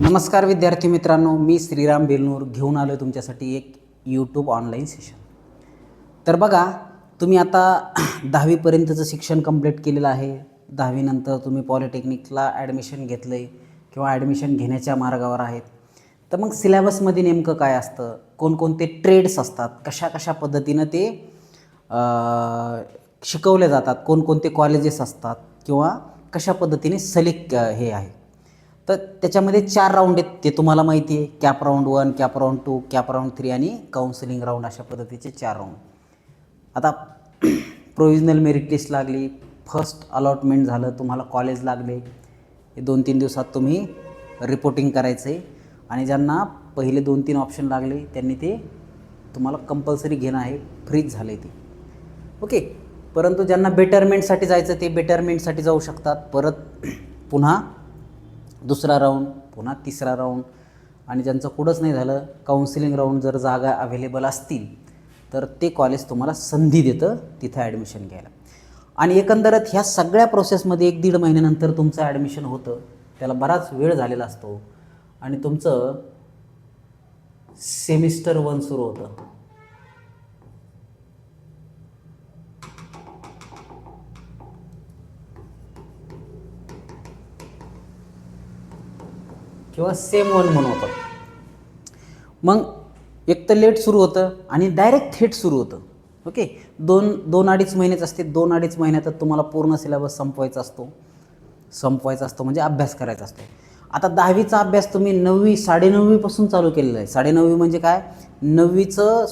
नमस्कार विद्यार्थी मित्रांनो, मी श्रीराम बेलनूर घेऊन आलो तुमच्यासाठी एक यूट्यूब ऑनलाईन सेशन. तर बघा, तुम्ही आता 10वीपर्यंतचं शिक्षण कंप्लीट केलेलं आहे. 10वीनंतर तुम्ही पॉलिटेक्निकला ॲडमिशन घेतलं आहे किंवा ॲडमिशन घेण्याच्या मार्गावर आहेत. तर मग सिलेबसमध्ये नेमकं काय असतं, कोणकोणते ट्रेड्स असतात, कशा कशा पद्धतीनं ते शिकवले जातात, कोणकोणते कॉलेजेस असतात किंवा कशा पद्धतीने सिलेक्ट हे आहे. तर त्याच्यामध्ये 4 राऊंड आहेत, ते तुम्हाला माहिती आहे. Cap round 1, cap round 2, cap round 3 आणि काउन्सिलिंग राऊंड, अशा पद्धतीचे 4 राऊंड. आता प्रोव्हिजनल मेरिट लिस्ट लागली, फर्स्ट अलॉटमेंट झालं, तुम्हाला कॉलेज लागले. हे 2-3 दिवसात तुम्ही रिपोर्टिंग करायचं आहे आणि ज्यांना पहिले 2-3 ऑप्शन लागले त्यांनी ते तुम्हाला कंपल्सरी घेणं आहे, फ्रीज झाले ते. ओके. परंतु ज्यांना बेटरमेंटसाठी जायचं ते बेटरमेंटसाठी जाऊ शकतात. परत पुन्हा दुसरा राऊंड, पुन्हा तिसरा राऊंड, आणि ज्यांचं पुढंच नाही झालं, काउन्सिलिंग राऊंड, जर जागा अवेलेबल असतील तर ते कॉलेज तुम्हाला संधी देतं तिथं ॲडमिशन घ्यायला. आणि एकंदरीत ह्या सगळ्या प्रोसेसमध्ये 1-1.5 महिन्यानंतर तुमचं ॲडमिशन होतं. त्याला बराच वेळ झालेला असतो आणि तुमचं सेमिस्टर 1 सुरू होतं. किंवा सेम 1 म्हणून होतं. मग एक तर लेट सुरू होतं आणि डायरेक्ट थेट सुरू होतं. ओके. 2-2.5 महिनेच असते. 2-2.5 महिन्यातच तुम्हाला पूर्ण सिलेबस संपवायचा असतो म्हणजे अभ्यास करायचा असतो. आता 10वीचा अभ्यास तुम्ही 9वी 9.5 पासून चालू केलेला आहे. 9.5 म्हणजे काय, 9वीचं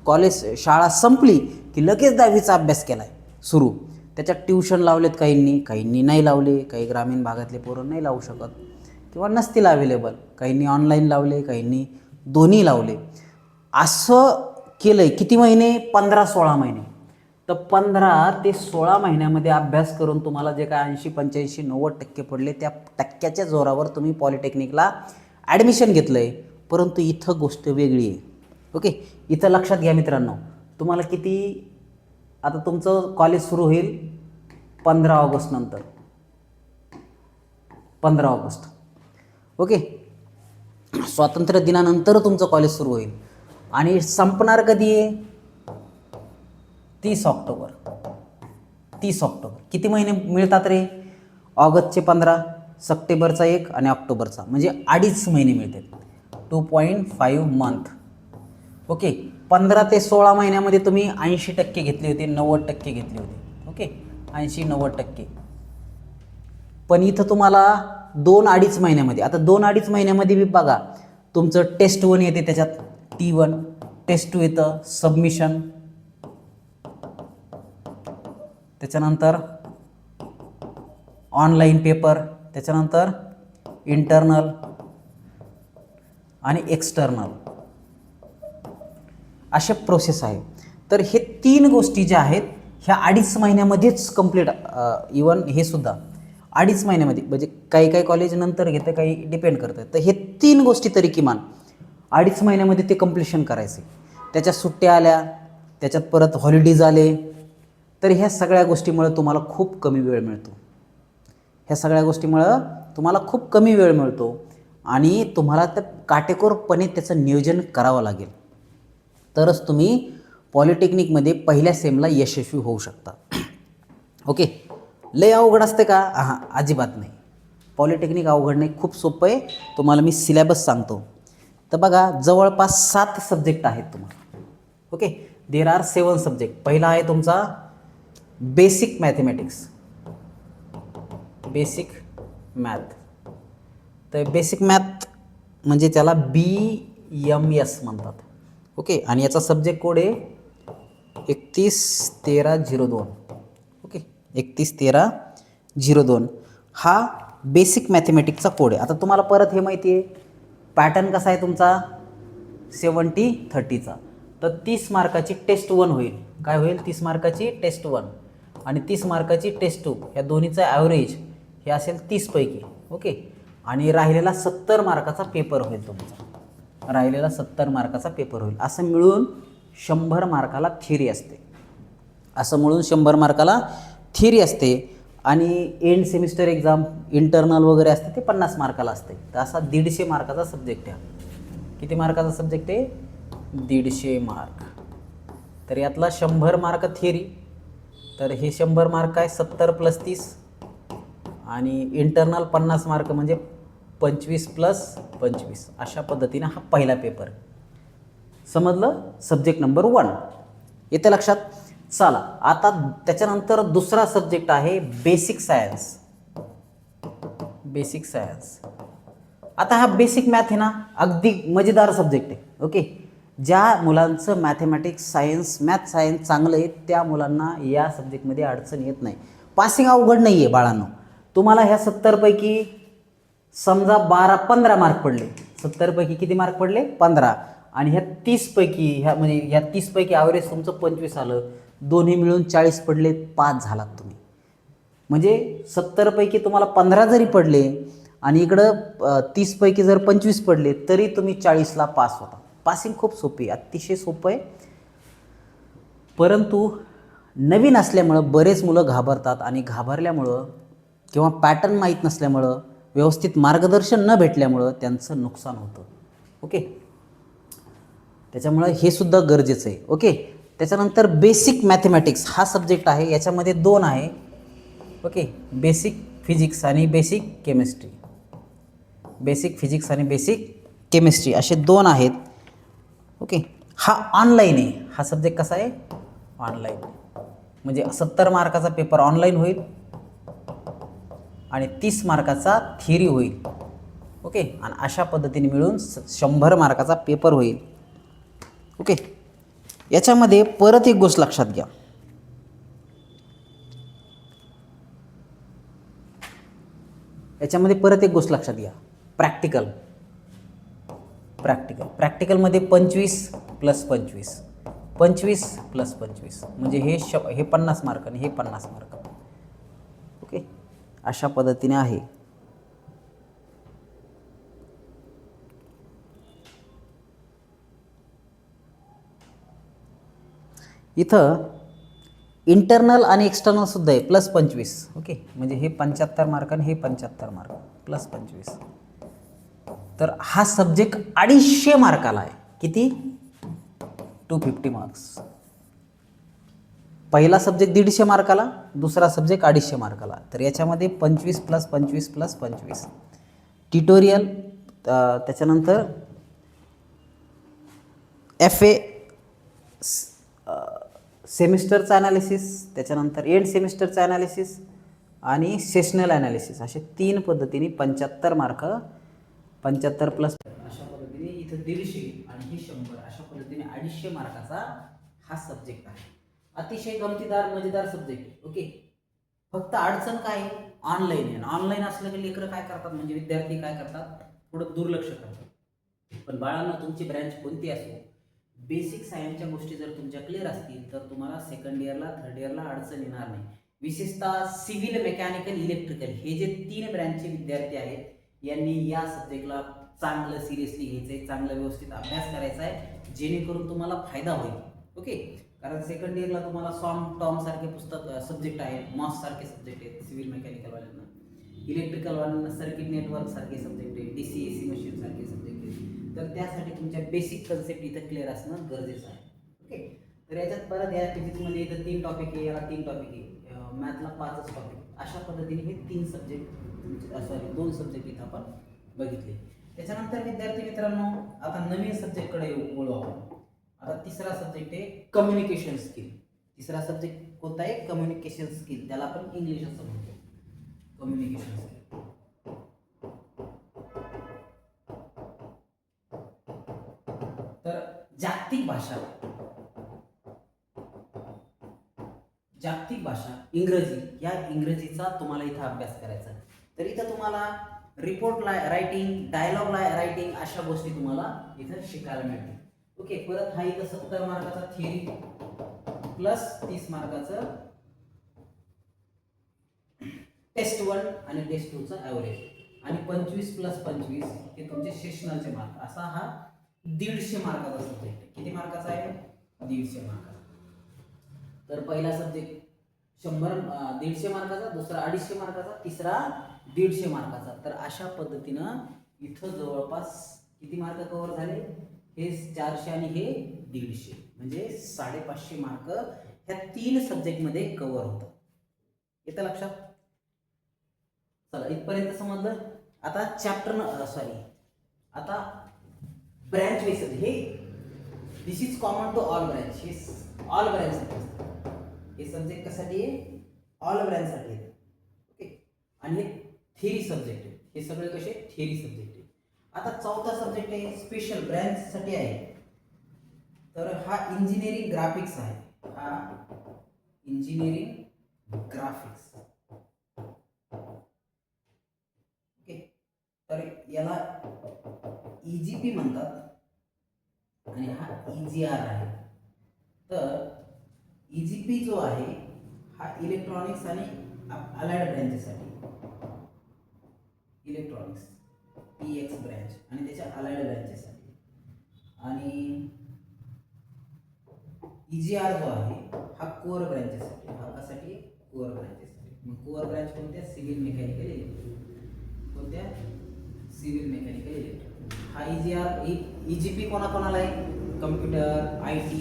कॉलेज शाळा संपली की लगेच 10वीचा अभ्यास केला आहे सुरू. त्याच्यात ट्यूशन लावलेत काहींनी नाही लावले. काही ग्रामीण भागातले पोरं नाही लावू शकत किंवा नसतील अवेलेबल. काहींनी ऑनलाईन लावले, काहींनी दोन्ही लावले. असं केलं आहे. किती महिने? 15-16 महिने. तर 15 ते 16 महिन्यामध्ये अभ्यास करून तुम्हाला जे काय 80, 85, 90% पडले, त्या टक्क्याच्या जोरावर तुम्ही पॉलिटेक्निकला ॲडमिशन घेतलं आहे. परंतु इथं गोष्ट वेगळी आहे. ओके. इथं लक्षात घ्या मित्रांनो, तुम्हाला किती, आता तुमचं कॉलेज सुरू होईल 15 ऑगस्ट नंतर, 15 ऑगस्ट. ओके. स्वातंत्र्य दिनानंतर तुमचं कॉलेज सुरू होईल आणि संपणार कधी आहे? 30 ऑक्टोबर. 30 ऑक्टोबर. किती महिने मिळतात रे? ऑगस्टचे 15, सप्टेंबरचा 1 आणि ऑक्टोबरचा, म्हणजे 2.5 महिने मिळतात. 2.5 मंथ. ओके. 15 ते 16 महिन्यामध्ये तुम्ही 80% घेतले होते, 90% घेतले होते. ओके. 80-90%. पण इथं तुम्हाला 2-2.5 महिन्यामध्ये, आता 2-2.5 महिन्यामध्ये बी बघा, तुमचं टेस्ट 1 येते, त्याच्यात T1, टेस्ट 2 येतं, सबमिशन, त्याच्यानंतर ऑनलाईन पेपर, त्याच्यानंतर इंटरनल आणि एक्सटर्नल, अशा प्रोसेस आहे. तर हे 3 गोष्टी ज्या आहेत ह्या 2.5 महिन्यामध्येच कंप्लीट. इवन हे सुद्धा 2.5 महिन्यामध्ये, म्हणजे काही कॉलेज नंतर घेतं, काही डिपेंड करतं. तर हे 3 गोष्टी तरी किमान 2.5 महिन्यामध्ये ते कंप्लिशन करायचे. त्याच्यात सुट्ट्या आल्या, त्याच्यात परत हॉलिडेज आले, तर ह्या सगळ्या गोष्टीमुळे तुम्हाला खूप कमी वेळ मिळतो. आणि तुम्हाला तर काटेकोरपणे त्याचं नियोजन करावं लागेल, तरच तुम्ही पॉलिटेक्निकमध्ये पहिल्या सेमला यशस्वी होऊ शकता. ओके. लय अवघड असते का? हां, अजिबात नाही. पॉलिटेक्निक अवघड नाही, खूप सोपं आहे. तुम्हाला मी सिलेबस सांगतो. तर बघा, जवळपास 7 सब्जेक्ट आहेत तुम्हाला. ओके. There are 7 subject. पहिला आहे तुमचा बेसिक मॅथमॅटिक्स, बेसिक मॅथ. तर बेसिक मॅथ म्हणजे त्याला BMS म्हणतात. ओके. आणि याचा सब्जेक्ट कोड आहे 31-13-02. ओके. 31-13-02 हा बेसिक मॅथमॅटिक्सचा कोड आहे. आता तुम्हाला परत हे माहिती आहे पॅटर्न कसा आहे तुमचा, 70-30चा. तर 30 मार्काची टेस्ट 1 होईल. काय होईल? 30 मार्काची टेस्ट 1 आणि 30 मार्काची टेस्ट 2, या दोन्हीचा ॲव्हरेज हे असेल 30 पैकी. ओके. आणि राहिलेला 70 मार्काचा पेपर होईल तुमचा. असं मिळून 100 मार्काला थिअरी असते. आणि एंड सेमिस्टर एक्झाम इंटरनल वगैरे असते ते 50 मार्काला असते. तर असा 150 मार्काचा सब्जेक्ट आहे. किती मार्काचा सब्जेक्ट आहे? 150 मार्क. तर यातला 100 मार्क थिअरी. तर हे 100 मार्क आहे 70 + 30 आणि इंटरनल 50 मार्क म्हणजे 25 + 25. अशा पद्धतीने हा पहिला पेपर. समजलं? सब्जेक्ट नंबर 1 येते लक्षात. चला आता त्याच्यानंतर दुसरा सब्जेक्ट आहे बेसिक सायन्स. Basic science. आता हा बेसिक मॅथ आहे ना, अगदी मजेदार सब्जेक्ट आहे. ओके, ज्या मुलांचं मॅथमॅटिक्स सायन्स मॅथ सायन्स चांगलं आहे त्या मुलांना या सब्जेक्टमध्ये अडचण येत नाही. पासिंग अवघड नाही आहे बाळांनो. तुम्हाला ह्या 70 पैकी समजा 15 मार्क पडले. 70 पैकी किती मार्क पडले? 15. आणि ह्या 30 पैकी म्हणजे ह्या 30 पैकी ॲव्हरेज तुमचं 25 आलं. दोन्ही मिळून 40 पडले, पास झालात तुम्ही. म्हणजे 70 पैकी तुम्हाला 15 जरी पडले आणि इकडं 30 पैकी जर 25 पडले तरी तुम्ही 40ला पास होता. पासिंग खूप सोपी आहे, अतिशय सोपं आहे. परंतु नवीन असल्यामुळं बरेच मुलं घाबरतात आणि घाबरल्यामुळं किंवा पॅटर्न माहीत नसल्यामुळं व्यवस्थित मार्गदर्शन न भेटल्यामुळं त्यांचं नुकसान होतं. ओके, त्याच्यामुळं हे सुद्धा गरजेचं आहे. ओके, त्याच्यानंतर बेसिक मॅथमॅटिक्स हा सब्जेक्ट आहे. याच्यामध्ये 2 आहे. ओके, बेसिक फिजिक्स आणि बेसिक केमिस्ट्री. बेसिक फिजिक्स आणि बेसिक केमिस्ट्री असे 2 आहेत. ओके, हा ऑनलाईन आहे. हा सब्जेक्ट कसा आहे? ऑनलाईन. म्हणजे 70 मार्काचा पेपर ऑनलाईन होईल आणि 30 मार्काचा थिअरी होईल. ओके, आणि अशा पद्धतीने मिळून 100 मार्काचा पेपर होईल. ओके, याच्यामध्ये परत एक गोष्ट लक्षात घ्या. याच्यामध्ये परत एक गोष्ट लक्षात घ्या. प्रॅक्टिकलमध्ये 25 + 25 25 + 25 म्हणजे हे 50 मार्क आणि हे 50 मार्क. ओके, अशा पद्धतीने आहे. इथं इंटरनल आणि एक्सटर्नल सुद्धा आहे +25. ओके, म्हणजे हे 75 मार्क आणि हे 75 मार्क +25. तर हा सब्जेक्ट 250 मार्काला आहे. किती? 250 मार्क्स. पहिला सब्जेक्ट 150 मार्काला, दुसरा सब्जेक्ट 250 मार्काला. तर याच्यामध्ये 25 + 25 + 25 ट्युटोरियल, त्याच्यानंतर FA सेमिस्टरचं ॲनालिसिस, त्याच्यानंतर एंड सेमिस्टरचं ॲनालिसिस आणि सेशनल ॲनालिसिस असे 3 पद्धतीने 75 मार्क. 75 + अशा पद्धतीने इथं 150 आणि हे 100 अशा पद्धतीने 250 मार्काचा हा सब्जेक्ट आहे. अतिशय गमतीदार मजेदार सब्जेक्ट आहे. ओके, फक्त अडचण काय आहे? ऑनलाईन आहे. ऑनलाईन असलं की लेकरं काय करतात म्हणजे विद्यार्थी काय करतात? थोडं दुर्लक्ष करतात. पण बाळांनो, तुमची ब्रँच कोणती असो, बेसिक सायन्सच्या गोष्टी जर तुमच्या क्लिअर असतील तर तुम्हाला सेकंड इयरला थर्ड इयरला अडचण येणार नाही. विशेषतः सिव्हिल, मेकॅनिकल, इलेक्ट्रिकल हे जे 3 ब्रँचचे विद्यार्थी आहेत यांनी या सब्जेक्टला चांगलं सिरियसली घ्यायचं आहे, चांगलं व्यवस्थित अभ्यास करायचा आहे, जेणेकरून तुम्हाला फायदा होईल. ओके, कारण सेकंड इयरला तुम्हाला टॉम सारखे पुस्तक सब्जेक्ट आहेत, मॉस सारखे सब्जेक्ट आहेत सिव्हिल मेकॅनिकलवाल्यांना, इलेक्ट्रिकलवाल्यांना सर्किट नेटवर्क सारखे सब्जेक्ट आहेत, DC AC मशीन सारखे सब्जेक्ट आहेत. तर त्यासाठी तुमच्या बेसिक कन्सेप्ट इथं क्लिअर असणं गरजेचं आहे. ओके, तर याच्यात परत या फिजिक्समध्ये इथं 3 टॉपिक आहे, याला 3 टॉपिक आहे, मॅथला 5च टॉपिक. अशा पद्धतीने हे 3 सब्जेक्ट, सॉरी 2 सब्जेक्ट इथं आपण बघितले. त्याच्यानंतर विद्यार्थी मित्रांनो, आता नवीन सब्जेक्टकडे वळू आपण. आता तिसरा सब्जेक्ट आहे कम्युनिकेशन स्किल. तिसरा सब्जेक्ट कोणता आहे? Communication skill. त्याला आपण इंग्लिश असं म्हणतो, कम्युनिकेशन स्किल. तर जागतिक भाषा इंग्रजी, या इंग्रजीचा तुम्हाला इथं अभ्यास करायचा. तर इथं तुम्हाला रिपोर्ट रायटिंग, डायलॉग रायटिंग अशा गोष्टी तुम्हाला इथं शिकायला मिळतील. ओके, परत हा इथं 70 मार्काचा थिअरी प्लस 30 मार्काचं टेस्ट 1 आणि टेस्ट 2 चा ॲव्हरेज आणि 25 + 25 हे तुमचे सेशनलचे मार्क. असा हा 150 मार्काचा सब्जेक्ट आहे. किती मार्काचा आहे? 150 मार्काचा. तर पहिला सब्जेक्ट 150 मार्काचा, दुसरा 250 मार्काचा, तिसरा 150 मार्काचा. तर अशा पद्धतीनं इथं जवळपास किती मार्क कव्हर झाले, हे 400 आणि हे 150, म्हणजे 550 मार्क ह्या 3 सब्जेक्टमध्ये कव्हर होतं. येतं लक्षात? चला इथपर्यंत समजलं. आता आता ब्रँच वाईज हे this is common to all branch. हे ऑल ब्रँचसाठी असतं. हे सब्जेक्ट कशासाठी आहे? ऑल ब्रँचसाठी आहे. ओके. आणि हे थिअरी सब्जेक्ट आहे. हे सगळे कसे थिअरी सब्जेक्ट आहे. आता चौथा सब्जेक्ट आहे स्पेशल ब्रँचसाठी आहे. तर हा इंजिनिअरिंग ग्राफिक्स आहे. हा इंजिनिअरिंग ग्राफिक्स. ओके. तर याला EGP म्हणतात आणि हा EGR आहे. तर EGP जो आहे हा इलेक्ट्रॉनिक्स आणि अलाइड ब्रँचेससाठी, इलेक्ट्रॉनिक्स EX ब्रँच आणि त्याच्या अलाइड ब्रँचेससाठी, आणि EGR जो आहे हा कोअर ब्रँचेससाठी. हा कशासाठी? कोअर ब्रँचेससाठी. मग कोअर ब्रँच कोणत्या? Civil mechanical electrical. कोणत्या? Civil mechanical electrical. हा EGP कोणाकोणाला आहे? कम्प्युटर, IT,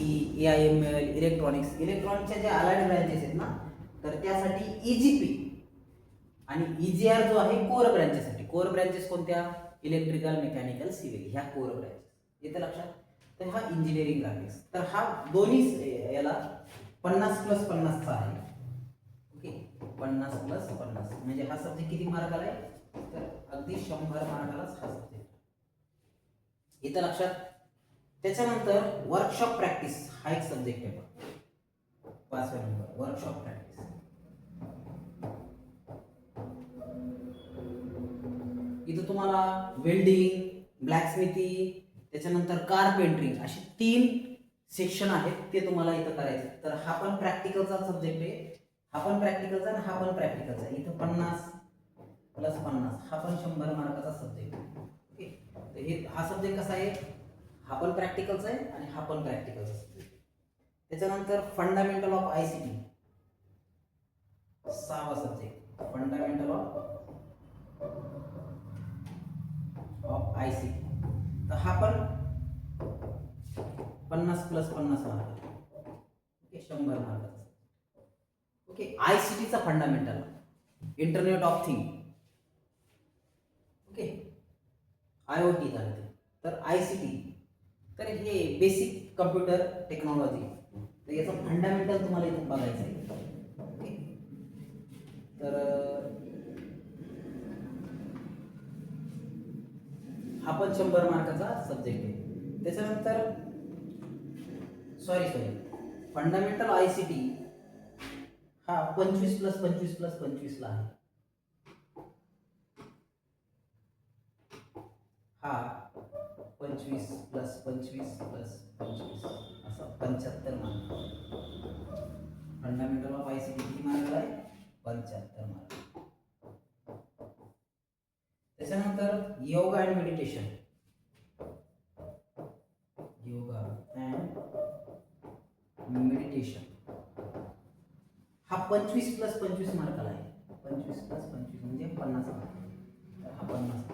AIML, इलेक्ट्रॉनिक्सच्या ज्या अलाइड ब्रँचेस आहेत ना, तर त्यासाठी EGP. आणि EGR जो आहे कोअर ब्रँचेससाठी. कोअर ब्रँचेस कोणत्या? इलेक्ट्रिकल, मेकॅनिकल, सिव्हिल, ह्या कोअर ब्रँचेस. येतं लक्षात? तर हा इंजिनिअरिंग ग्राफिक्स. तर हा दोन्ही याला 50+50 चा आहे. ओके. 50+50 म्हणजे हा सब्जेक्ट किती मार्काला आहे? तर अगदी 100 मार्कालाच हा सब्जेक्ट. येतं लक्षात? त्याच्यानंतर वर्कशॉप प्रॅक्टिस हा एक सब्जेक्ट आहे. 5व्या नंबर वर्कशॉप प्रॅक्टिस. इथं तुम्हाला वेल्डिंग, ब्लॅकस्मिथी, त्याच्यानंतर कारपेंटरिंग असे 3 सेक्शन आहेत, ते तुम्हाला इथं करायचे. तर हा पण प्रॅक्टिकलचा सब्जेक्ट आहे. हा पण प्रॅक्टिकलचा आणि हा पण प्रॅक्टिकलचा. इथं 50+50 हा पण 100 मार्काचा सब्जेक्ट आहे. ओके. तर हा सब्जेक्ट कसा आहे? हा पण प्रॅक्टिकलचा आहे आणि हा पण प्रॅक्टिकलचा सब्जेक्ट. त्याच्यानंतर फंडामेंटल ऑफ ICT 6वा सब्जेक्ट. Fundamental of ICT. तर हा पण 50+50 मार्क. ओके. 100 मार्काचा. ओके. ICTचा fundamental, internet of thing. Okay. IoT झालं ते. तर ICT, तर हे बेसिक कम्प्युटर टेक्नॉलॉजी. तर याचं फंडामेंटल तुम्हाला इथं बघायचं आहे. ओके. तर हा पण 100 मार्काचा सब्जेक्ट आहे. त्याच्यानंतर फंडामेंटल ICT हा 25+25+25 ला आहे. हा 25+25+25 असं 75 मार्क. फंडामेंटल ऑफ ICT किती मार्काला आहे? 75 मार्क. त्याच्यानंतर yoga and meditation. Yoga and meditation हा 25+25 मार्काला आहे. 25+25 म्हणजे 50 मार्क. तर हा 50 मार्क.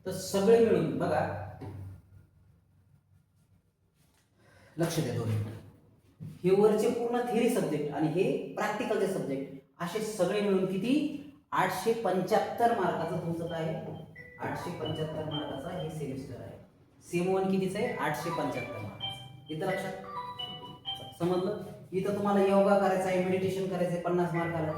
तर सगळे मिळून बघा, लक्ष द्या 2 मिनिट. हे वरचे पूर्ण थिअरी सब्जेक्ट आणि हे प्रॅक्टिकलचे सब्जेक्ट असे सगळे मिळून किती? 875 मार्काचं तुमचं काय आहे? 875 मार्काचा हे सेमिस्टर आहे. सेम 1 कितीचं आहे? 875 मार्काचं. इथं लक्षात समजलं? इथं तुम्हाला योगा करायचा आहे, मेडिटेशन करायचं आहे 50 मार्काला,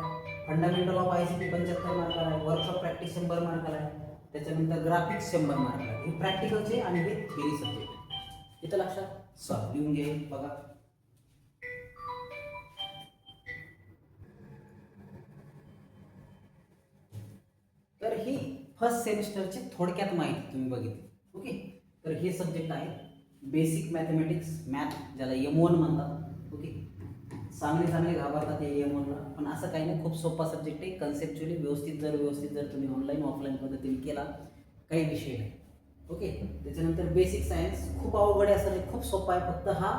फंडामेंटल ऑफ ICT 75 मार्काला आहे, वर्कशॉप प्रॅक्टिस 100 मार्काला आहे, त्याच्यानंतर ग्राफिक्स 100 मार्काला आहे. हे प्रॅक्टिकलचे आणि हे थिअरी सब्जेक्ट. इथं लक्षात सर लिहून घे. बघा, तर ही फर्स्ट सेमिस्टरची थोडक्यात माहिती तुम्ही बघितली. ओके. तर हे सब्जेक्ट आहे बेसिक मॅथमॅटिक्स, मॅथ, ज्याला M1 म्हणतात. ओके. चांगले घाबरतात हे M1ला, पण असं काही नाही, खूप सोपा सब्जेक्ट आहे. कन्सेप्च्युअली व्यवस्थित जर तुम्ही ऑनलाईन ऑफलाईन पद्धतीने केला, काही विषय नाही. ओके. त्याच्यानंतर बेसिक सायन्स खूप अवघड आहे असं नाही, खूप सोपा आहे. फक्त हा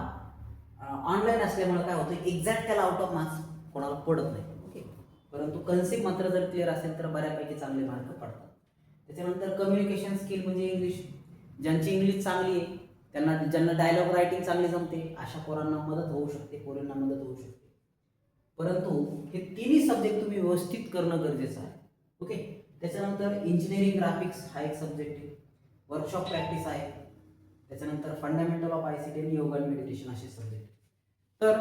ऑनलाईन असल्यामुळे काय होतं, एक्झॅक्ट त्याला आउट ऑफ मार्क्स कोणाला पडत नाही. परंतु कन्सेप्ट मात्र जर क्लिअर असेल तर बऱ्यापैकी चांगले मार्क पडतात. त्याच्यानंतर कम्युनिकेशन स्किल म्हणजे इंग्लिश. ज्यांची इंग्लिश चांगली आहे ज्यांना डायलॉग रायटिंग चांगली जमते अशा पोरांना मदत होऊ शकते, पोरींना मदत होऊ शकते. परंतु हे तिन्ही सब्जेक्ट तुम्ही व्यवस्थित करणं गरजेचं आहे. ओके. त्याच्यानंतर इंजिनिअरिंग ग्राफिक्स हा एक सब्जेक्ट आहे, वर्कशॉप प्रॅक्टिस आहे, त्याच्यानंतर फंडामेंटल ऑफ ICT आणि योगा आणि मेडिटेशन असे सब्जेक्ट. तर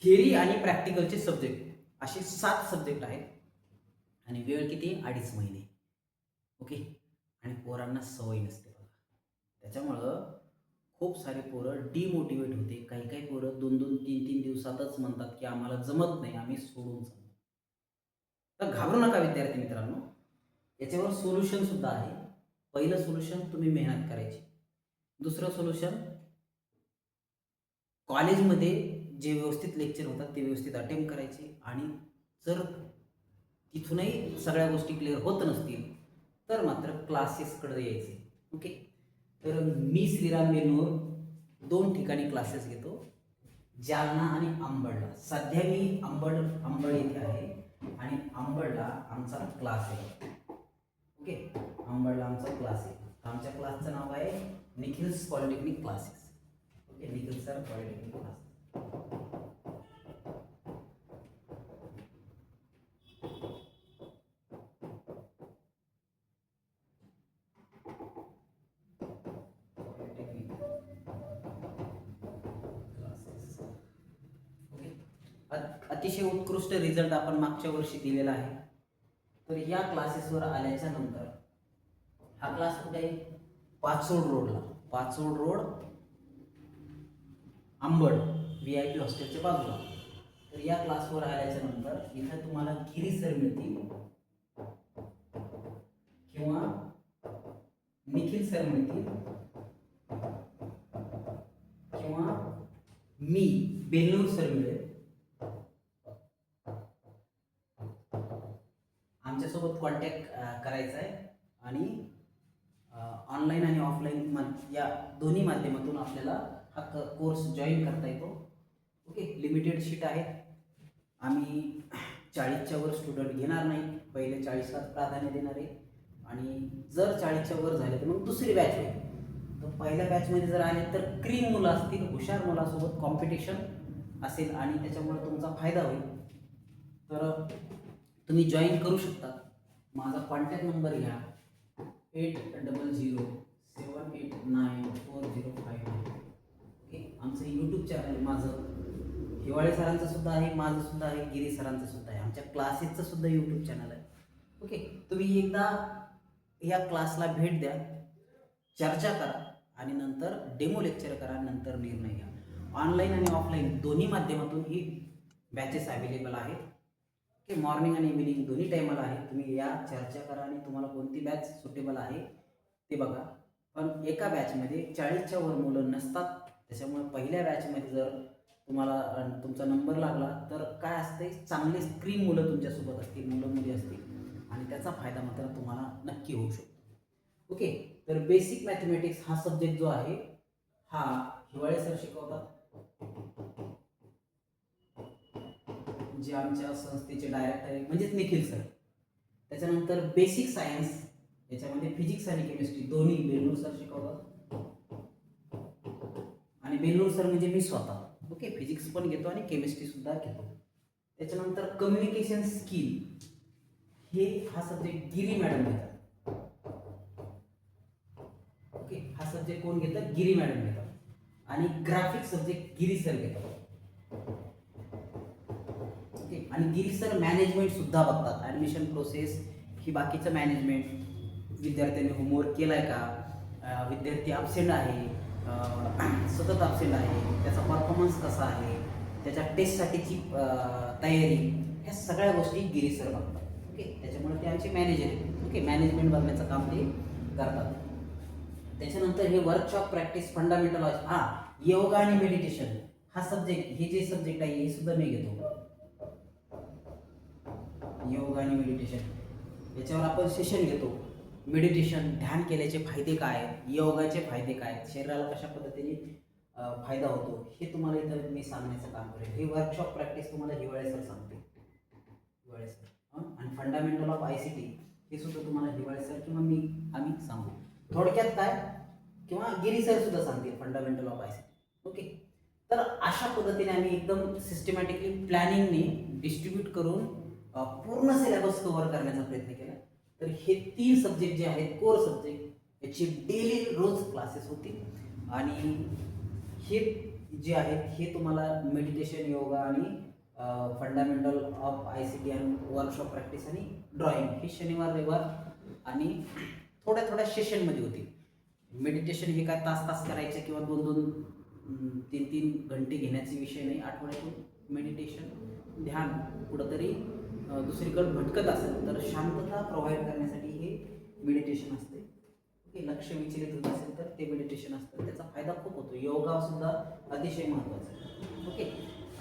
थिअरी आणि प्रॅक्टिकलचे सब्जेक्ट असे 7 सब्जेक्ट आहेत आणि वेळ किती 2.5 महिने. ओके. आणि पोरांना सवय नसते बघा, त्याच्यामुळं खूप सारे पोरं डिमोटिवेट होते. काही काही पोरं 2-2, 3-3 दिवसातच म्हणतात की आम्हाला जमत नाही, आम्ही सोडून जाऊ. तर घाबरू नका विद्यार्थी मित्रांनो, याच्यावर सोल्युशन सुद्धा आहे. पहिलं सोल्युशन तुम्ही मेहनत करायची. दुसरं सोल्युशन कॉलेजमध्ये जे व्यवस्थित लेक्चर होतात ते व्यवस्थित अटेंड करायचे आणि जर तिथूनही सगळ्या गोष्टी क्लिअर होत नसतील तर मात्र क्लासेसकडे यायचे. ओके. तर मी श्रीराम बेनूर 2 ठिकाणी क्लासेस घेतो, जालना आणि अंबडला. सध्या मी अंबड येथे आहे आणि अंबडला आमचा क्लास आहे. ओके. अंबडला आमचा क्लास आहे. आमच्या क्लासचं नाव आहे Nikhil's polytechnic classes. Okay. Nikhil sir polytechnic class. अतिशय उत्कृष्ट रिझल्ट आपण मागच्या वर्षी दिलेला आहे. तर या क्लासेसवर आल्याच्या नंतर हा क्लास कुठे आहे? पाचोड रोडला. पाचोड रोड अंबड VIP हॉस्टेलच्या बाजूला. तर या क्लासवर आल्याच्या नंतर इथं तुम्हाला गिरी सर मिळतील किंवा निखिल सर मिळतील किंवा मी बेनूर सर मिळेल. आमच्यासोबत कॉन्टॅक्ट करायचा आहे आणि ऑनलाईन आणि ऑफलाईन या दोन्ही माध्यमातून आपल्याला हा कोर्स जॉईन करता येतो. ओके. लिमिटेड सीट आहेत. आम्ही 40च्या वर स्टुडंट घेणार नाही, पहिले 40लाच प्राधान्य देणार आहे आणि जर 40च्या वर झाले तर मग दुसरी बॅच होईल. तर पहिल्या बॅचमध्ये जर आले तर क्रीम मुलं असतील, हुशार मुलासोबत कॉम्पिटिशन असेल आणि त्याच्यामुळे तुमचा फायदा होईल. तर तुम्ही जॉईन करू शकता. माझा कॉन्टॅक्ट नंबर घ्या 8007894059. ओके. आमचं यूट्यूब चॅनल माझं हिवाळे सरांचं सुद्धा आहे, माझं सुद्धा आहे, गिरी सरांचं सुद्धा आहे, आमच्या क्लासेसचं सुद्धा यूट्यूब चॅनल आहे. ओके. तुम्ही एकदा या क्लासला भेट द्या, चर्चा करा आणि नंतर डेमो लेक्चर करा, नंतर निर्णय घ्या. ऑनलाईन आणि ऑफलाईन दोन्ही माध्यमातून ही बॅचेस अवेलेबल आहेत. ओके. मॉर्निंग आणि इव्हिनिंग दोन्ही टायमाला आहे. तुम्ही या चर्चा करा आणि तुम्हाला कोणती बॅच सुटेबल आहे ते बघा. पण एका बॅचमध्ये 40च्या वर मुलं नसतात, त्याच्यामुळे पहिल्या बॅचमध्ये जर तुम्हाला तुमचा नंबर लागला तर काय असते, चांगले स्क्रीन मुलं तुमच्यासोबत असतील, मुलं मुली असतील आणि त्याचा फायदा मात्र तुम्हाला नक्की होऊ शकतो. ओके. तर बेसिक मॅथमॅटिक्स हा सब्जेक्ट जो आहे हा हिवाळे सर शिकवतात, जे आमच्या संस्थेचे डायरेक्टर आहे म्हणजेच निखिल सर. त्याच्यानंतर बेसिक सायन्स याच्यामध्ये फिजिक्स आणि केमिस्ट्री दोन्ही बेनूर सर शिकवतात आणि बेनूर सर म्हणजे मी स्वतः. ओके. फिजिक्स पण घेतो आणि केमिस्ट्री सुद्धा घेतो. त्याच्यानंतर कम्युनिकेशन स्किल हा सब्जेक्ट गिरी मॅडम घेतात. ओके. हा सब्जेक्ट कोण घेतात? गिरी मॅडम घेतात. आणि ग्राफिक सब्जेक्ट गिरी सर घेतात. ओके. आणि गिरी सर मॅनेजमेंट सुद्धा बघतात, ॲडमिशन प्रोसेस ही बाकीचं मॅनेजमेंट, विद्यार्थ्यांनी होमवर्क केलाय का, विद्यार्थी ॲबसेंट आहे, सतत ॲबसेंट आहे, त्याचा परफॉर्मन्स कसा आहे, त्याच्या टेस्टसाठीची तयारी, ह्या सगळ्या गोष्टी गिरी सर बघतात. ओके. त्याच्यामुळे ते आमचे मॅनेजर आहेत. ओके. मॅनेजमेंट बघण्याचं काम ते करतात. त्याच्यानंतर हे वर्कशॉप प्रॅक्टिस फंडामेंटल योगा आणि मेडिटेशन हा सब्जेक्ट, हे जे सब्जेक्ट आहे हे सुद्धा मी घेतो. योगा आणि मेडिटेशन याच्यावर आपण सेशन घेतो. मेडिटेशन, ध्यान केल्याचे फायदे काय, योगाचे फायदे काय, शरीराला कशा पद्धतीने फायदा होतो हे तुम्हाला इथं मी सांगण्याचं काम करेल. हे वर्कशॉप प्रॅक्टिस तुम्हाला हिवाळे सर सांगते. हिवाळे सर आणि फंडामेंटल ऑफ ICT हे सुद्धा तुम्हाला हिवाळे सर किंवा आम्ही सांगू. थोडक्यात काय किंवा गिरी सर सुद्धा सांगतील फंडामेंटल ऑफ ICT. ओके, तर अशा पद्धतीने आम्ही एकदम सिस्टमॅटिकली प्लॅनिंगने डिस्ट्रीब्यूट करून पूर्ण सिलेबस कव्हर करण्याचा प्रयत्न केला. तर हे 3 सब्जेक्ट जे आहेत कोर सब्जेक्ट याचे डेली रोज क्लासेस होतील आणि हे जे आहेत हे तुम्हाला मेडिटेशन, योगा आणि फंडामेंटल ऑफ ICT आणि वर्कशॉप प्रॅक्टिस आणि ड्रॉइंग हे शनिवार रविवार आणि थोड्या थोड्या सेशनमध्ये होतील. मेडिटेशन हे काय तास करायचे किंवा 2-2, 3-3 घंटे घेण्याचे विषय नाही. आठवड्यातून मेडिटेशन ध्यान कुठंतरी दुसरीकडे भटकत असेल तर शांतता प्रोव्हाइड करण्यासाठी हे मेडिटेशन असते. ओके, लक्ष विचलित होत असेल तर ते मेडिटेशन असतं, त्याचा फायदा खूप होतो. योगा सुद्धा अतिशय महत्त्वाचा आहे. ओके,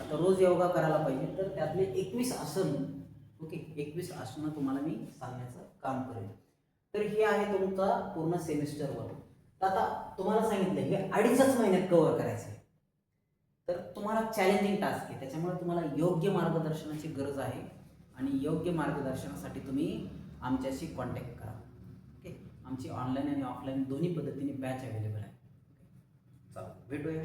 आता रोज योगा करायला पाहिजे तर त्यातले 21 आसन, ओके 21 आसनं तुम्हाला मी सांगण्याचं काम करेन. तर हे आहे तुमचा पूर्ण सेमिस्टरवर. तर आता तुम्हाला सांगितलं हे 2.5 महिन्यात कव्हर करायचं आहे. तर तुम्हाला चॅलेंजिंग टास्क आहे, त्याच्यामुळे तुम्हाला योग्य मार्गदर्शनाची गरज आहे आणि योग्य मार्गदर्शनासाठी तुम्ही आमच्याशी कॉन्टॅक्ट करा. ओके, आमची ऑनलाईन आणि ऑफलाईन दोन्ही पद्धतीने बॅच अवेलेबल आहे. चला भेटूया.